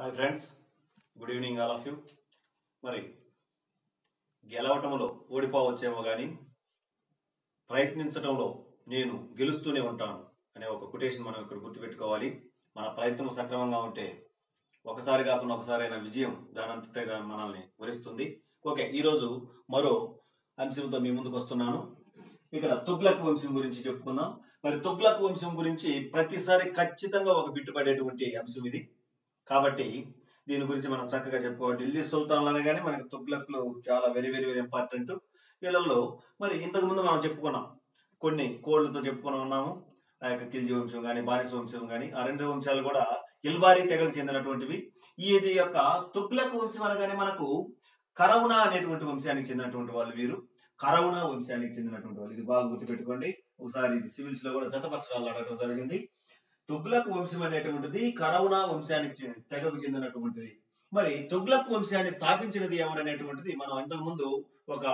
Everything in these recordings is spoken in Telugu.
Hi friends, good evening all of you. మరి గెలవటంలో ఓడిపోవచ్చేమో కానీ ప్రయత్నించడంలో నేను గెలుస్తూనే ఉంటాను అనే ఒక కొటేషన్ మనం ఇక్కడ గుర్తుపెట్టుకోవాలి. మన ప్రయత్నం సక్రమంగా ఉంటే ఒకసారి కాకుండా ఒకసారైనా విజయం దానంతటా మనల్ని వరిస్తుంది. ఓకే, ఈరోజు మరో అంశంతో మీ ముందుకు వస్తున్నాను. ఇక్కడ తుగ్లక్ వంశం గురించి చెప్పుకుందాం. మరి తుగ్లక్ వంశం గురించి ప్రతిసారి ఖచ్చితంగా ఒక బిట్టుపడేటువంటి అంశం ఇది. కాబట్టి దీని గురించి మనం చక్కగా చెప్పుకోవాలి. ఢిల్లీ సుల్తాన్లు అనగానే మనకి తుగ్లక్లు చాలా వెరీ వెరీ వెరీ ఇంపార్టెంట్. వీళ్ళల్లో మరి ఇంతకు ముందు మనం చెప్పుకున్నాం, కొన్ని కోళ్లతో చెప్పుకుని ఉన్నాము. ఆ యొక్క ఖిల్జీ వంశం కానీ బానిస వంశం కానీ ఆ రెండు వంశాలు కూడా ఇల్బారీ తెగకు చెందినటువంటివి. ఇది యొక్క తుగ్లక్ వంశం అనగానే మనకు కరౌనా అనేటువంటి వంశానికి చెందినటువంటి వాళ్ళు వీరు. కరౌనా వంశానికి చెందినటువంటి వాళ్ళు, ఇది బాగా గుర్తుపెట్టుకోండి. ఒకసారి ఇది సివిల్స్ లో కూడా జతపరచడాలు అడగడం జరిగింది. తుగ్లక్ వంశం అనేటువంటిది కరౌనా వంశానికి తెగకు చెందినటువంటిది. మరి తుగ్లక్ వంశాన్ని స్థాపించినది ఎవరు అనేటువంటిది మనం ఇంతకు ముందు ఒక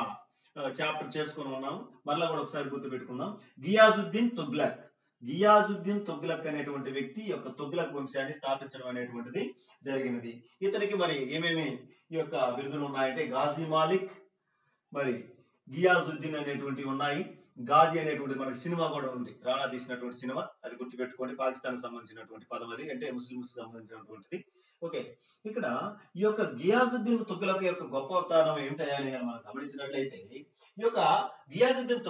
చాప్టర్ చేసుకుని ఉన్నాం. మరలా కూడా ఒకసారి గుర్తుపెట్టుకుందాం. గియాజుద్దీన్ తుగ్లక్. గియాజుద్దీన్ తుగ్లక్ అనేటువంటి వ్యక్తి యొక్క తుగ్లక్ వంశాన్ని స్థాపించడం అనేటువంటిది జరిగినది. ఇతనికి మరి ఏమేమి ఈ యొక్క బిరుదులు ఉన్నాయంటే గాజీ మాలిక్, మరి గియాజుద్దీన్ అనేటువంటివి ఉన్నాయి. గాజీ అనేటువంటి మనకి సినిమా కూడా ఉంది, రాణా తీసినటువంటి సినిమా, అది గుర్తుపెట్టుకోండి. పాకిస్తాన్ సంబంధించినటువంటి పదం అది, అంటే ముస్లింస్ సంబంధించినటువంటిది. ఓకే, ఇక్కడ ఈ యొక్క గియాజుద్దీన్ తుగ్లక్ యొక్క గొప్ప అవతారం ఏమిటని మనం గమనించినట్లయితే, ఈ యొక్క గియాజుద్దీన్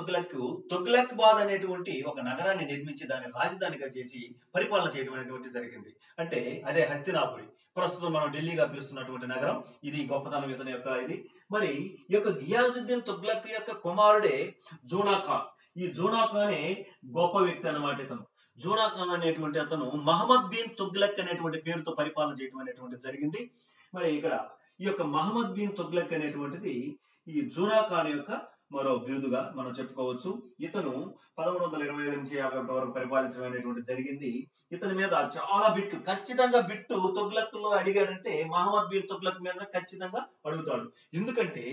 తుగ్లక్ బాద్ అనేటువంటి ఒక నగరాన్ని నిర్మించి దాన్ని రాజధానిగా చేసి పరిపాలన చేయడం అనేటువంటి జరిగింది. అంటే అదే హస్తినాపురి, ప్రస్తుతం మనం ఢిల్లీగా పిలుస్తున్నటువంటి నగరం. ఇది గొప్పతనం ఇతని యొక్క ఇది. మరి ఈ యొక్క గియాజుద్దీన్ తుగ్లక్ యొక్క కుమారుడే జూనా ఖాన్. ఈ జూనా ఖానే గొప్ప వ్యక్తి అన్నమాట. ఇతను జూనా ఖాన్ అనేటువంటి అతను మహమ్మద్ బిన్ తుగ్లక్ అనేటువంటి పేరుతో పరిపాలన చేయడం అనేటువంటి జరిగింది. మరి ఇక్కడ ఈ యొక్క మహమ్మద్ బిన్ తుగ్లక్ అనేటువంటిది ఈ జూనా ఖాన్ యొక్క మరో బిరుదుగా మనం చెప్పుకోవచ్చు. ఇతను 1125 నుంచి 51 వరకు పరిపాలించడం అనేటువంటి జరిగింది. ఇతని మీద చాలా బిట్లు, ఖచ్చితంగా బిట్టు తుగ్లక్ లో అడిగాడంటే మహమ్మద్ బిన్ తుగ్లక్ మీద ఖచ్చితంగా అడుగుతాడు. ఎందుకంటే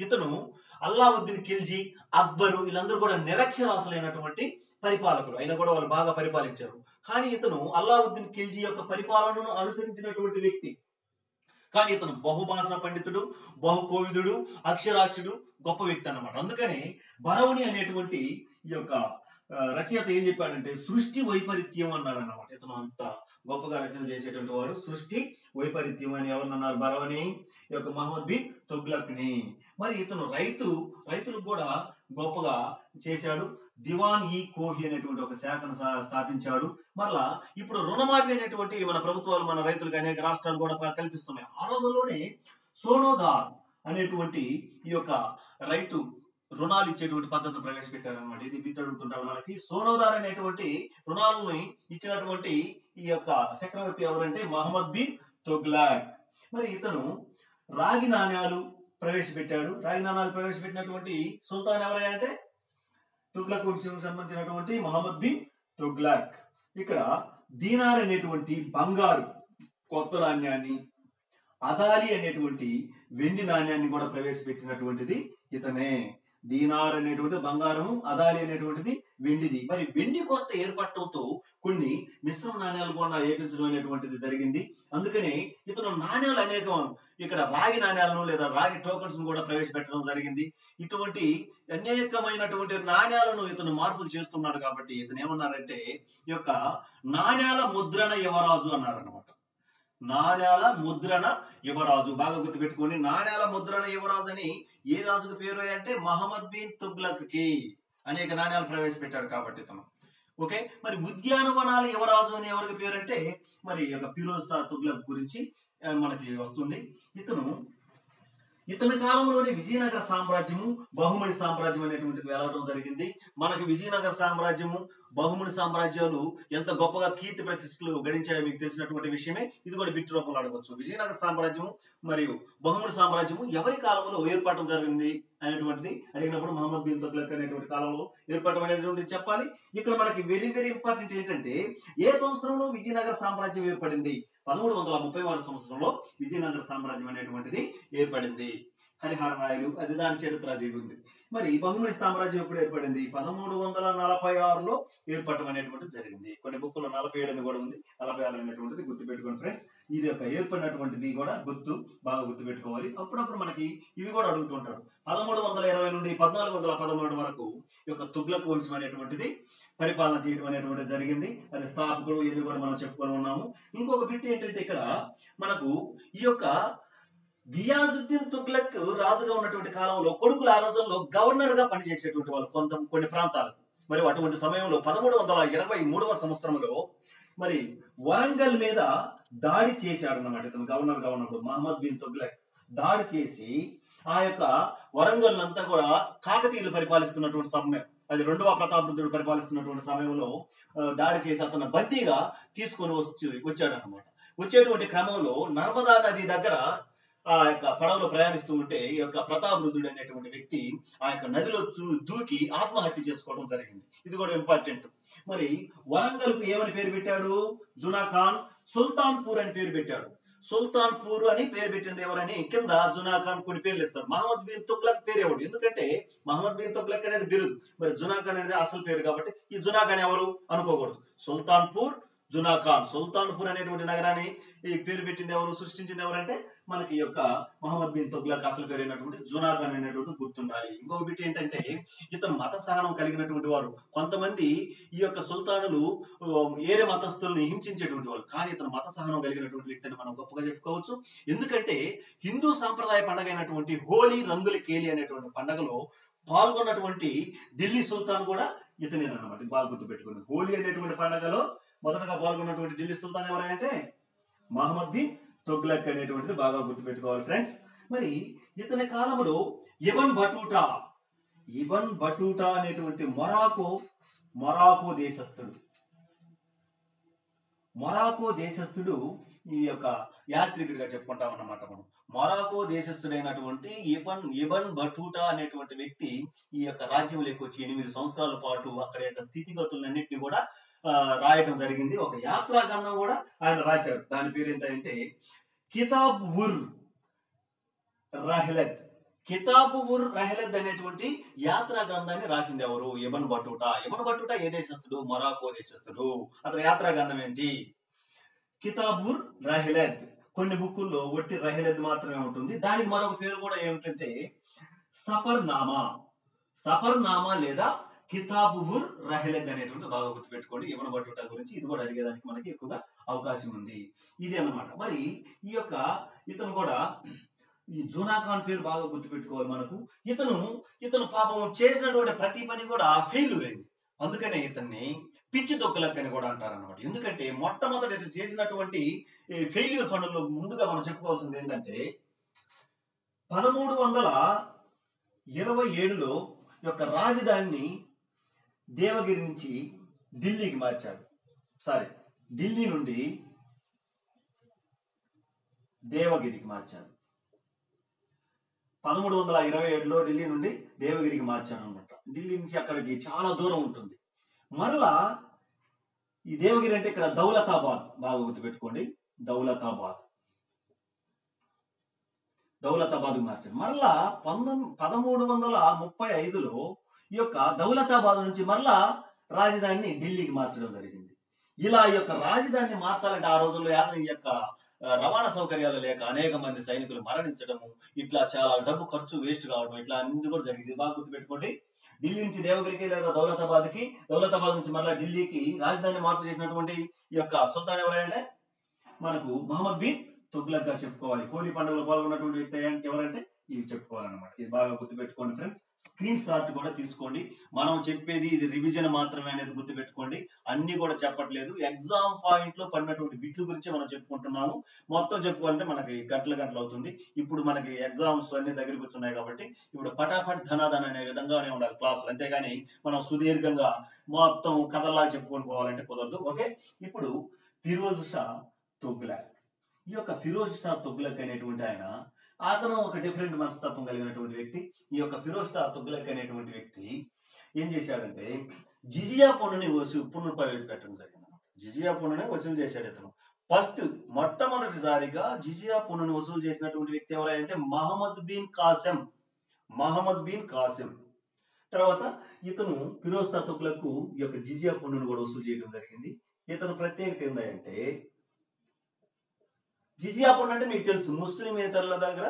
ఇతను అల్లావుద్దీన్ ఖిల్జీ, అక్బరు వీళ్ళందరూ కూడా నిరక్షరాస్యులైనటువంటి పరిపాలకులు అయినా కూడా వాళ్ళు బాగా పరిపాలించారు. కానీ ఇతను అల్లావుద్దీన్ ఖిల్జీ యొక్క పరిపాలనను అనుసరించినటువంటి వ్యక్తి. కానీ ఇతను బహుభాషా పండితుడు, బహుకోవిదుడు, అక్షరాస్యుడు, గొప్ప వ్యక్తి అన్నమాట. అందుకని బరౌని అనేటువంటి ఈ యొక్క రచయిత ఏం చెప్పాడంటే సృష్టి వైపరీత్యం అన్నాడు అన్నమాట. ఇతను అంత గొప్పగా రచన చేసేటువంటి వాడు. సృష్టి వైపరీత్యం అని ఎవరినన్నారు? బరౌని, ఈ యొక్క మహమ్మద్ బిన్ తుగ్లక్ ని. మరి ఇతను రైతులకు కూడా గొప్పగా చేశాడు. దివాన్ ఈ కోహి అనేటువంటి ఒక శాఖను స్థాపించాడు. మరలా ఇప్పుడు రుణమాఫీ అనేటువంటి మన ప్రభుత్వాలు మన రైతులకు అనేక రాష్ట్రాలు కూడా కల్పిస్తున్నాయి. ఆ రోజుల్లోనే సోనోదార్ అనేటువంటి ఈ యొక్క రైతు రుణాలు ఇచ్చేటువంటి పద్ధతిని ప్రవేశపెట్టారు అనమాట. ఇది బిట్ అడుగుతుంటారు మనకి. సోనోదార్ అనేటువంటి రుణాలను ఇచ్చినటువంటి ఈ యొక్క చక్రవర్తి ఎవరంటే మహమ్మద్ బిన్ తుగ్లక్. మరి ఇతను రాగి నాణ్యాలు ప్రవేశపెట్టాడు. రాగి నాణ్యాలు ప్రవేశపెట్టినటువంటి సుల్తాన్ ఎవరయ్యా అంటే తుగ్లక్ వంశం సంబంధించినటువంటి మహమ్మద్ బిన్ తుగ్లక్. ఇక్కడ దీనార్ అనేటువంటి బంగారు కొత్త నాణ్యాన్ని, అదాలి అనేటువంటి వెండి నాణ్యాన్ని కూడా ప్రవేశపెట్టినటువంటిది ఇతనే. దీనార్ అనేటువంటి బంగారం, అదాలి అనేటువంటిది వెండిది. మరి వెండి కొరత ఏర్పడటంతో కొన్ని మిశ్రమ నాణ్యాలు కూడా ఏపించడం అనేటువంటిది జరిగింది. అందుకని ఇతను నాణ్యాలు అనేకం, ఇక్కడ రాగి నాణ్యాలను లేదా రాగి టోకన్స్ కూడా ప్రవేశపెట్టడం జరిగింది. ఇటువంటి అనేకమైనటువంటి నాణ్యాలను ఇతను మార్పులు చేస్తున్నాడు. కాబట్టి ఇతను ఏమన్నారంటే ఈ యొక్క నాణ్యాల ముద్రణ యువరాజు అన్నారన్నమాట. నాణ్యాల ముద్రణ యువరాజు, బాగా గుర్తుపెట్టుకోండి. నాణ్యాల ముద్రణ యువరాజు అని ఏ రాజుకు పేరు అంటే మహమ్మద్ బిన్ తుగ్లక్ కి అనేక నాణ్యాలు ప్రవేశపెట్టాడు కాబట్టి ఇతను. ఓకే, మరి ఉద్యానవనాల యువరాజు అని ఎవరికి పేరు అంటే మరి యొక్క ఫిరోజ్ షా తుగ్లక్ గురించి మనకి వస్తుంది. ఇతని కాలంలోనే విజయనగర సామ్రాజ్యము, బహుమని సామ్రాజ్యం అనేటువంటిది వెలవడం జరిగింది. మనకి విజయనగర సామ్రాజ్యము, బహుమని సామ్రాజ్యాలు ఎంత గొప్పగా కీర్తి ప్రతిష్టలు గడించాయో మీకు తెలిసినటువంటి విషయమే. ఇది కూడా బిట్ రూపంలో అడగవచ్చు. విజయనగర సామ్రాజ్యము మరియు బహుమని సామ్రాజ్యము ఎవరి కాలంలో ఏర్పడటం జరిగింది అనేటువంటిది అడిగినప్పుడు మహమ్మద్ బిన్ తుగ్లక్ అనేటువంటి కాలంలో ఏర్పడటం అనేటువంటిది చెప్పాలి. ఇక్కడ మనకి వెరీ వెరీ ఇంపార్టెంట్ ఏంటంటే ఏ సంవత్సరంలో విజయనగర సామ్రాజ్యం ఏర్పడింది? 1336 సంవత్సరంలో విజయనగర సామ్రాజ్యం అనేటువంటిది ఏర్పడింది. హరిహర రాయలు, అది దాని చరిత్ర అది ఉంది. మరి బహుమని సామ్రాజ్యం ఎప్పుడు ఏర్పడింది? 1346లో ఏర్పడటం అనేటువంటిది జరిగింది. కొన్ని బుక్కులో 47 అని కూడా ఉంది, 46 అనేటువంటిది గుర్తుపెట్టుకోండి ఫ్రెండ్స్. ఇది యొక్క ఏర్పడినటువంటిది కూడా బాగా గుర్తుపెట్టుకోవాలి. అప్పుడప్పుడు మనకి ఇవి కూడా అడుగుతుంటారు. 1320 నుండి 1413 వరకు ఈ యొక్క తుగ్లక్ వంశం అనేటువంటిది పరిపాలన చేయడం అనేటువంటిది జరిగింది. అది స్థాపకుడు, ఇవి కూడా మనం చెప్పుకొని ఉన్నాము. ఇంకొక బిట్ ఏంటంటే ఇక్కడ మనకు ఈ యొక్క గియాజుద్దీన్ తుగ్లక్ రాజుగా ఉన్నటువంటి కాలంలో కొడుకులు ఆ రోజుల్లో గవర్నర్ గా పనిచేసేటువంటి వాళ్ళు కొన్ని ప్రాంతాలు. మరి అటువంటి సమయంలో 1323వ సంవత్సరంలో మరి వరంగల్ మీద దాడి చేశాడు అన్నమాట. ఇతను గవర్నర్ గా ఉన్నప్పుడు మహమ్మద్ బిన్ తుగ్లక్ దాడి చేసి ఆ యొక్క వరంగల్ అంతా కూడా కాకతీయులు పరిపాలిస్తున్నటువంటి సమయం, అది 2వ ప్రతాపరుద్రుడు పరిపాలిస్తున్నటువంటి సమయంలో దాడి చేసి అతను బందీగా తీసుకొని వచ్చాడు అనమాట. వచ్చేటువంటి క్రమంలో నర్మదా నది దగ్గర ఆ యొక్క పడవలో ప్రయాణిస్తూ ఉంటే ఈ యొక్క ప్రతాపరుద్రుడు అనేటువంటి వ్యక్తి ఆ యొక్క నదిలో దూకి ఆత్మహత్య చేసుకోవడం జరిగింది. ఇది కూడా ఇంపార్టెంట్. మరి వరంగల్ కు ఏమని పేరు పెట్టాడు? జునాఖాన్ సుల్తాన్పూర్ అని పేరు పెట్టాడు. సుల్తాన్పూర్ అని పేరు పెట్టింది ఎవరని కింద జునాఖాన్ కొన్ని పేర్లు ఇస్తారు. మహమ్మద్ బిన్ తుగ్లక్ పేరు ఎవడు? ఎందుకంటే మహమ్మద్ బిన్ తుగ్లక్ అనేది బిరుదు, మరి జునాఖాన్ అనేది అసలు పేరు కాబట్టి ఈ జునాఖాన్ ఎవరు అనుకోకూడదు. సుల్తాన్పూర్ జునాఖాన్, సుల్తాన్పూర్ అనేటువంటి నగరాన్ని ఈ పేరు పెట్టింది ఎవరు, సృష్టించింది ఎవరంటే మనకి యొక్క మహమ్మద్ బిన్ తుగ్లక్ అసలు పేరు అయినటువంటి జునాఖాన్ అనేటువంటి గుర్తుండాలి. ఇంకొక బిట్ ఏంటంటే ఇతను మత సహనం కలిగినటువంటి వారు. కొంతమంది ఈ యొక్క సుల్తానులు ఏరే మతస్థుల్ని హింసించేటువంటి వాళ్ళు, కానీ ఇతను మత సహనం కలిగినటువంటి వ్యక్తి అని మనం గొప్పగా చెప్పుకోవచ్చు. ఎందుకంటే హిందూ సాంప్రదాయ పండుగ అయినటువంటి హోలీ, రంగుల కేలి అనేటువంటి పండుగలో పాల్గొన్నటువంటి ఢిల్లీ సుల్తాన్ కూడా ఇతనేనన్నమాట. బాగా గుర్తుపెట్టుకోండి. హోలీ అనేటువంటి పండుగలో మొదటగా పాల్గొన్నటువంటి ఢిల్లీ సుల్తాన్ ఎవరంటే మహమ్మద్ బిన్ తుగ్లక్ అనేటువంటిది బాగా గుర్తుపెట్టుకోవాలి ఫ్రెండ్స్. మరి ఇతని కాలంలో ఇబన్ బటూటా అనేటువంటి మొరాకో దేశస్థుడు ఈ యొక్క యాత్రికుడిగా చెప్పుకుంటాం అన్నమాట. మనం మొరాకో దేశస్థుడైనటువంటి ఇబన్ బటూటా అనేటువంటి వ్యక్తి ఈ యొక్క రాజ్యంలోకి వచ్చి 8 సంవత్సరాల పాటు అక్కడ యొక్క స్థితిగతులన్నింటినీ కూడా రాయటం జరిగింది. ఒక యాత్రా గ్రంథం కూడా ఆయన రాశాడు. దాని పేరు ఏంటంటే కితాబ్ ఉర్ రహ్లద్ అనేటువంటి యాత్రా గ్రంథాన్ని రాసింది ఎవరు? Ibn Battuta. ఇబన్ బటూటా ఏ దేశస్థుడు? మొరాకో దేశస్థుడు. అతని యాత్రా గ్రంథం ఏంటి? కితాబ్ ఉర్ రహ్లద్. కొన్ని బుక్కుల్లో ఒట్టి రహ్లద్ మాత్రమే ఉంటుంది. దానికి మరొక పేరు కూడా ఏమిటంటే సఫర్నామా లేదా కితాబ్ ఉర్ రహ్లద్ అనేటువంటి బాగా గుర్తుపెట్టుకోండి. ఇబన్ బటూటా గురించి ఇది కూడా అడిగేదానికి మనకి ఎక్కువగా అవకాశం ఉంది. ఇది అన్నమాట. మరి ఈ యొక్క ఇతను కూడా ఈ జునాఖాన్ పేరు బాగా గుర్తుపెట్టుకోవాలి మనకు. ఇతను పాపం చేసినటువంటి ప్రతి పని కూడా ఫెయిల్యూర్ అయింది. అందుకనే ఇతన్ని పిచ్చి తుగ్లక్ అని కూడా అంటారన్నమాట. ఎందుకంటే మొట్టమొదటి చేసినటువంటి ఫెయిల్యూర్ పనుల్లో ముందుగా మనం చెప్పుకోవాల్సింది ఏంటంటే 1327లో యొక్క రాజధానిని దేవగిరి నుంచి ఢిల్లీకి మార్చాడు. ఢిల్లీ నుండి దేవగిరికి మార్చాడు. 1327లో ఢిల్లీ నుండి దేవగిరికి మార్చాడు అనమాట. ఢిల్లీ నుంచి అక్కడికి చాలా దూరం ఉంటుంది. మరలా ఈ దేవగిరి అంటే ఇక్కడ దౌలతాబాద్, బాగా గుర్తుపెట్టుకోండి. దౌలతాబాద్ మార్చాడు. మరలా 1335లో ఈ యొక్క దౌలతాబాద్ నుంచి మరలా రాజధానిని ఢిల్లీకి మార్చడం జరిగింది. ఇలా ఈ యొక్క రాజధానిని మార్చాలంటే ఆ రోజుల్లో ఈ యొక్క రవాణా సౌకర్యాలు లేక అనేక మంది సైనికులు మరణించడము, ఇట్లా చాలా డబ్బు ఖర్చు వేస్ట్ కావడం, ఇట్లా అన్ని కూడా జరిగింది. బాగా గుర్తుపెట్టుకోండి. ఢిల్లీ నుంచి దేవగిరికి లేదా దౌలతాబాద్ నుంచి మరలా ఢిల్లీకి రాజధాని మార్పు చేసినటువంటి ఈ యొక్క సుల్తాన్ ఎవరంటే మనకు మహమ్మద్ బిన్ తుగ్లక్ గా చెప్పుకోవాలి. హోలీ పండుగలో పాల్గొన్నటువంటి వ్యక్తి ఎవరంటే ఇవి చెప్పుకోవాలన్నమాట. ఇది బాగా గుర్తుపెట్టుకోండి ఫ్రెండ్స్. స్క్రీన్ షాట్ కూడా తీసుకోండి. మనం చెప్పేది ఇది రివిజన్ మాత్రమే అనేది గుర్తుపెట్టుకోండి. అన్ని కూడా చెప్పట్లేదు. ఎగ్జామ్ పాయింట్ లో పడినటువంటి బిట్ల గురించి మనం చెప్పుకుంటున్నాము. మొత్తం చెప్పుకోవాలంటే మనకి గంటలు అవుతుంది. ఇప్పుడు మనకి ఎగ్జామ్స్ అన్ని దగ్గరికి వస్తున్నాయి కాబట్టి ఇప్పుడు పటాపట్ ధనాధన అనే విధంగానే ఉండాలి క్లాసులు. అంతేగాని మనం సుదీర్ఘంగా మొత్తం కథల్లాగా చెప్పుకొని పోవాలంటే కుదరదు. ఓకే, ఇప్పుడు ఫిరోజ్ షా తుగ్లక్. ఈ యొక్క ఫిరోజ్ షా తుగ్లక్ అనేటువంటి అతను ఒక డిఫరెంట్ మనస్తత్వం కలిగినటువంటి వ్యక్తి. ఈ యొక్క ఫిరోజ్ షా తుగ్లక్ అనేటువంటి వ్యక్తి ఏం చేశాడంటే జిజియా పన్నుని ప్రవేశపెట్టడం జరిగింది. జిజియా పన్నుని వసూలు చేశాడు. ఇతను మొట్టమొదటి మొట్టమొదటిసారిగా జిజియా పన్నును వసూలు చేసినటువంటి వ్యక్తి ఎవరంటే మహమ్మద్ బిన్ కాసిం. మహమ్మద్ బిన్ కాసిం. తర్వాత ఇతను ఫిరోజ్ తుగ్లక్ ఈ యొక్క జిజియా పన్నును కూడా వసూలు చేయడం జరిగింది. ఇతను ప్రత్యేకత ఏంటంటే జిజియా పన్ను అంటే మీకు తెలుసు, ముస్లిమేతరుల దగ్గర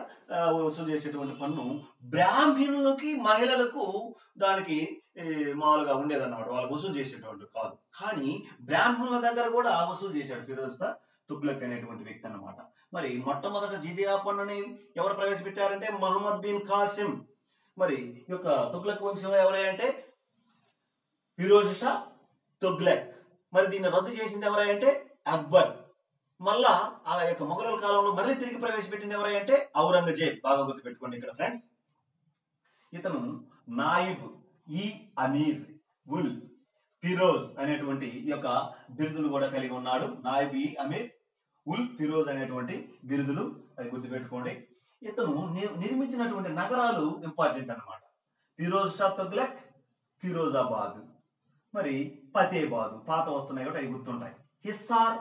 వసూలు చేసేటువంటి పన్ను. బ్రాహ్మణులకి మహిళలకు దానికి మామూలుగా ఉండేదన్నమాట, వాళ్ళు వసూలు చేసేటువంటి కాదు. కానీ బ్రాహ్మణుల దగ్గర కూడా వసూలు చేశాడు ఫిరోజ్ తుగ్లక్ అనేటువంటి వ్యక్తి అన్నమాట. మరి మొట్టమొదట జిజియా పన్నుని ఎవరు ప్రవేశపెట్టారంటే మహమ్మద్ బిన్ కాసిం. మరి ఈ యొక్క తుగ్లక్ వంశంలో ఎవరంటే ఫిరోజ్ షా తుగ్లక్. మరి దీన్ని రద్దు చేసింది ఎవరంటే అక్బర్. మళ్ళా ఆ యొక్క మొఘలుల కాలంలో మళ్ళీ తిరిగి ప్రవేశపెట్టింది ఎవరంటే ఔరంగజేబ్. బాగా గుర్తుపెట్టుకోండి ఇక్కడ ఫ్రెండ్స్. ఇతను నాయిబ్ ఈ అమీర్ ఉల్ ఫిరోజ్ అనేటువంటి ఈ యొక్క బిరుదులు కూడా కలిగి ఉన్నాడు. నాయిబ్ ఈ అమీర్ ఉల్ ఫిరోజ్ అనేటువంటి బిరుదులు, అది గుర్తుపెట్టుకోండి. ఇతను నిర్మించినటువంటి నగరాలు ఇంపార్టెంట్ అన్నమాట. ఫిరోజ్ షా తుగ్లక్, ఫిరోజాబాద్, మరి ఫతేబాద్, పాత వస్తున్నాయి కూడా అవి గుర్తుంటాయి. హిస్సార్,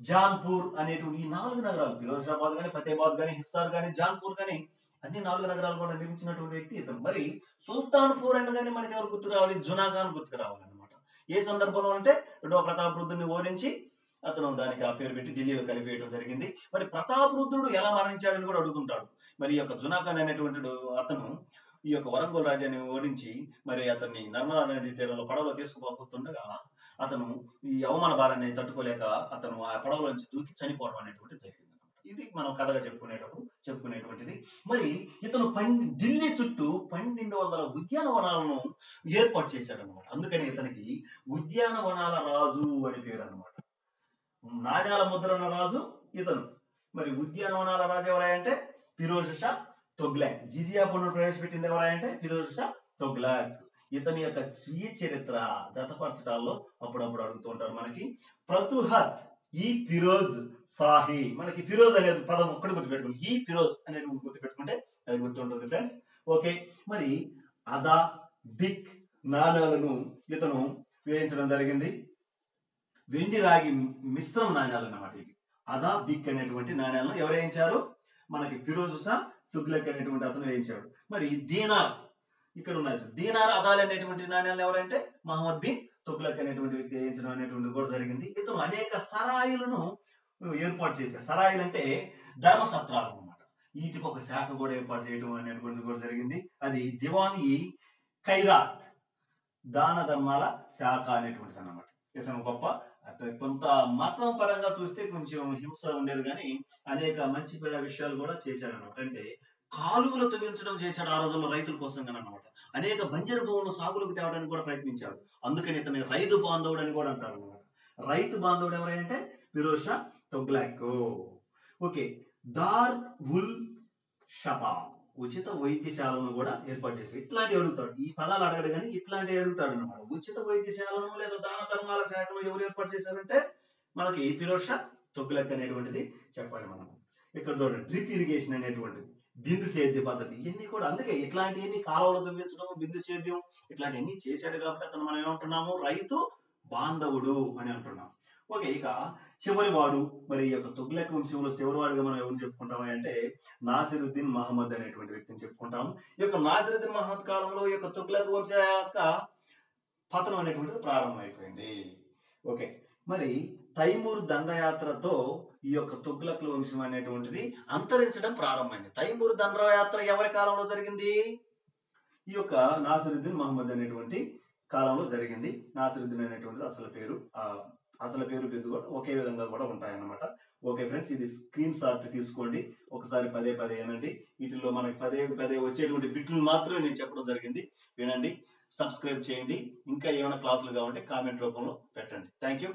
జాన్పూర్ అనేటువంటి ఈ 4 నగరాలు, ఫిరోజాబాద్ కానీ, ఫతేబాద్ కానీ, హిస్సార్ కానీ, జాన్పూర్ కానీ, అన్ని 4 నగరాలు కూడా నిర్మించినటువంటి వ్యక్తి ఇతను. మరి సుల్తాన్పూర్ అనగానే మనకి ఎవరు గుర్తు రావాలి? జునాగాన్ గుర్తుకు రావాలన్నమాట. ఏ సందర్భంలో అంటే రెండవ ప్రతాపరుద్రుడిని ఓడించి అతను దానికి ఆ పేరు పెట్టి ఢిల్లీలో కలిపేయడం జరిగింది. మరి ప్రతాపరుద్రుడు ఎలా మరణించాడని కూడా అడుగుతుంటాడు. మరి ఈ యొక్క జునాగాన్ అనేటువంటి అతను ఈ యొక్క వరంగల్ రాజ్యాన్ని ఓడించి మరి అతన్ని నర్మదా నది తీరంలో పడవలో తీసుకుపోతుండగా అతను ఈ అవమాన భారాన్ని తట్టుకోలేక అతను ఆ పడవలో నుంచి దూకి చనిపోవడం అనేటువంటిది జరిగింది. ఇది మనం కథగా చెప్పుకునేటువంటిది. మరి ఇతను ఢిల్లీ చుట్టూ 1200 ఉద్యానవనాలను ఏర్పాటు చేశాడు అనమాట. అందుకని ఇతనికి ఉద్యానవనాల రాజు అని పేరు అనమాట. నాణ్యాల ముద్రణ రాజు ఇతను. మరి ఉద్యానవనాల రాజు ఎవరంటే ఫిరోజ్ షా తుగ్లక్. జిజియా పన్ను ప్రవేశపెట్టింది ఎవరంటే ఫిరోజ్ షా తుగ్లక్. ఇతని యొక్క స్వీయ చరిత్ర జతపరచడాల్లో అప్పుడప్పుడు అడుగుతూ ఉంటారు మనకి. ప్రతుహత్ ఈ ఫిరోజ్ సాహి. మనకి ఫిరోజ్ అనేది పదం ఒక్కటి గుర్తుపెట్టుకోండి. ఈ ఫిరోజ్ అనేది గుర్తుపెట్టుకుంటే అది గుర్తుంటుంది ఫ్రెండ్స్. ఓకే, మరి అదా బిక్ నాణాలను ఇతను వేయించడం జరిగింది. వెండి రాగి మిశ్రమ నాణ్యాలు అన్నమాట ఇవి. అదా బిక్ అనేటువంటి నాణ్యాలను ఎవరు వేయించారు? మనకి ఫిరోజ్ షా తుగ్లక్ అనేటువంటి అతను వేయించాడు. మరి దీనార్ ఇక్కడ ఉన్నాయి. దీనార్ అదాల్ అనేటువంటి నాణ్యాలు ఎవరంటే మహమ్మద్ బిన్ తుగ్లక్ అనేటువంటి వ్యక్తి వేయించడం అనేటువంటిది కూడా జరిగింది. ఇతను అనేక సరాయిలను ఏర్పాటు చేశారు. సరాయిలు అంటే ధర్మసత్రాలు అన్నమాట. వీటికి ఒక శాఖ కూడా ఏర్పాటు చేయడం అనేటువంటిది కూడా జరిగింది. అది దివాని ఖైరాత్, దాన ధర్మాల శాఖ అనేటువంటిది అన్నమాట. ఇతను గొప్ప. కొంత మతం పరంగా చూస్తే కొంచెం హింస ఉండేది, కానీ అనేక మంచి విషయాలు కూడా చేశాడు అన్నమాట. అంటే కాలువలు తవ్వించడం చేశాడు ఆ రోజుల్లో రైతుల కోసం అన్నమాట. అనేక బంజరు భూములు సాగులకు తేవడానికి కూడా ప్రయత్నించాడు. అందుకని ఇతని రైతు బాంధవుడు అని కూడా అంటారు అన్నమాట. రైతు బాంధవుడు ఎవరంటే ఫిరోజ్ షా తుగ్లక్. ఓకే, దార్ ఉల్ షఫా, ఉచిత వైద్యశాలను కూడా ఏర్పాటు చేసి ఇట్లాంటివి అడుగుతాడు. ఈ పదాలు అడగడు కానీ ఇట్లాంటివి అడుగుతాడు అన్నమాట. ఉచిత వైద్యశాలను లేదా దాన ధర్మాల శాఖను ఎవరు ఏర్పాటు చేశారంటే మనకి ఫిరోజ్ షా తుగ్లక్ అనేటువంటిది చెప్పాలి మనం. ఇక్కడ చూడండి, డ్రిప్ ఇరిగేషన్ అనేటువంటిది, బిందు సేద్య పద్ధతి, ఇవన్నీ కూడా. అందుకే ఇట్లాంటివన్నీ కాలువలు తవ్వించడం, బిందు సేద్యం, ఇట్లాంటివన్నీ చేశాడు కాబట్టి అతను మనం ఏమంటున్నాము? రైతు బాంధవుడు అని అంటున్నాం. ఓకే, ఇక చివరి వాడు, మరి ఈ యొక్క తుగ్లక్ వంశంలో చివరి వాడిగా మనం ఎవరు చెప్పుకుంటాము అంటే నాసిరుద్దీన్ మహమ్మద్ అనేటువంటి వ్యక్తిని చెప్పుకుంటాము. ఈ యొక్క నాసిరుద్దీన్ మహమ్మద్ కాలంలో ఈ యొక్క తుగ్లక్ వంశ యొక్క పతనం అనేటువంటిది ప్రారంభమైపోయింది. ఓకే, మరి తైమూర్ దండయాత్రతో ఈ యొక్క తుగ్లక్ల వంశం అనేటువంటిది అంతరించడం ప్రారంభమైంది. తైమూర్ దండయాత్ర ఎవరి కాలంలో జరిగింది? ఈ యొక్క నాసిరుద్దీన్ మహమ్మద్ అనేటువంటి కాలంలో జరిగింది. నాసిరుద్దీన్ అనేటువంటిది అసలు పేరు బిరుదు కూడా ఒకే విధంగా కూడా ఉంటాయన్నమాట. ఓకే ఫ్రెండ్స్, ఇది స్క్రీన్ షాట్ తీసుకోండి, ఒకసారి పదే వినండి. వీటిల్లో మనకి పదే వచ్చేటువంటి బిట్లు మాత్రమే నేను చెప్పడం జరిగింది. వినండి, సబ్స్క్రైబ్ చేయండి. ఇంకా ఏమైనా క్లాసులు కావాలంటే కామెంట్ రూపంలో పెట్టండి. Thank you.